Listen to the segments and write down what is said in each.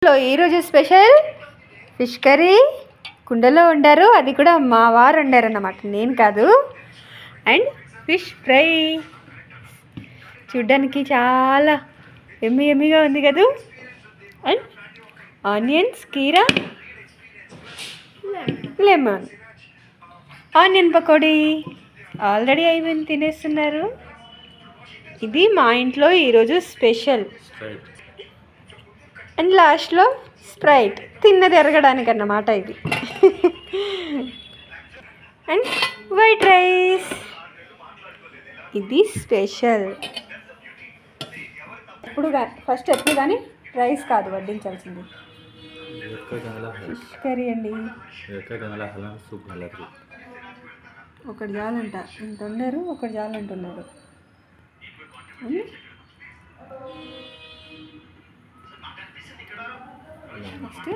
ఈరోజు special fish curry కుండలో వండారు. అది కూడా మా వారు వండారన్నమాట, నేను కాదు. అండ్ ఫిష్ ఫ్రై చూడ్డానికి చాలా ఎమ్మిగా ఉంది కదా. అండ్ ఆనియన్స్, కీరా, లెమన్, ఆనియన్ పకోడీ ఆల్రెడీ అయిపోయింది, తినేస్తున్నారు. ఇది మా ఇంట్లో ఈరోజు స్పెషల్. అండ్ లాస్ట్లో స్ప్రైట్, తిన్నది ఎరగడానికి అన్నమాట ఇది. అండ్ వైట్ రైస్, ఇది స్పెషల్. ఎప్పుడు కానీ రైస్ కాదు వడ్డించాల్సింది, ఫిష్ కర్రీ అండి. ఒకటి చాలంట, ఇంత ఉన్నారు, ఒకటి చాలంటున్నారు. నెక్స్ట్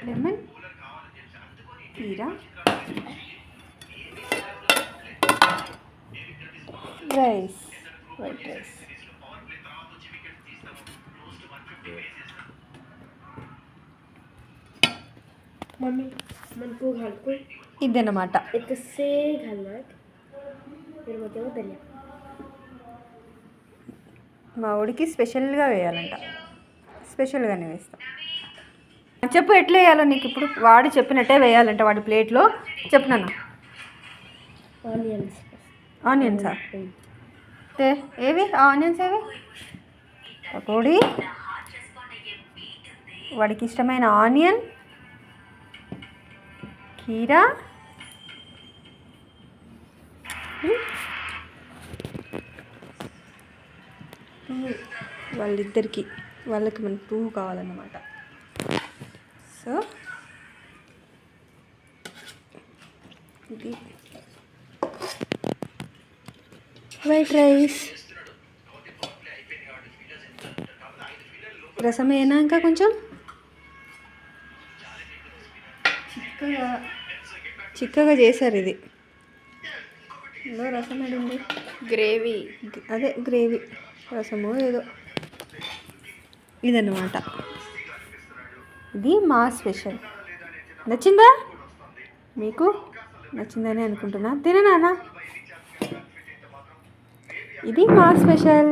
లెమన్, కీరా, రైస్, వైట్ రైస్. मम्मी मन को घाल को ఇదన్నమాట. से घालना फिर मतलब धनिया మా ఊడికి స్పెషల్గా వేయాలంట, స్పెషల్గానే వేస్తాం. చెప్పు ఎట్లా వేయాలో నీకు. ఇప్పుడు వాడు చెప్పినట్టే వేయాలంట వాడి ప్లేట్లో. చెప్పినాను. ఆనియన్సా? ఏవి ఆనియన్స్? ఏవి పకోడీ, వాడికి ఇష్టమైన ఆనియన్, కీరా, వాళ్ళకి మన 2 కావాలన్నమాట. సో ఇది వైట్ రైస్. రసం అయినా ఇంకా కొంచెం చిక్కగా చేశారు ఇది. ఇందులో రసం ఏడుంది? గ్రేవీ, అదే గ్రేవీ రసము ఏదో ఇదన్నమాట. ఇది మా స్పెషల్. నచ్చిందా మీకు? నచ్చిందని అనుకుంటున్నా. తిననా? ఇది మా స్పెషల్.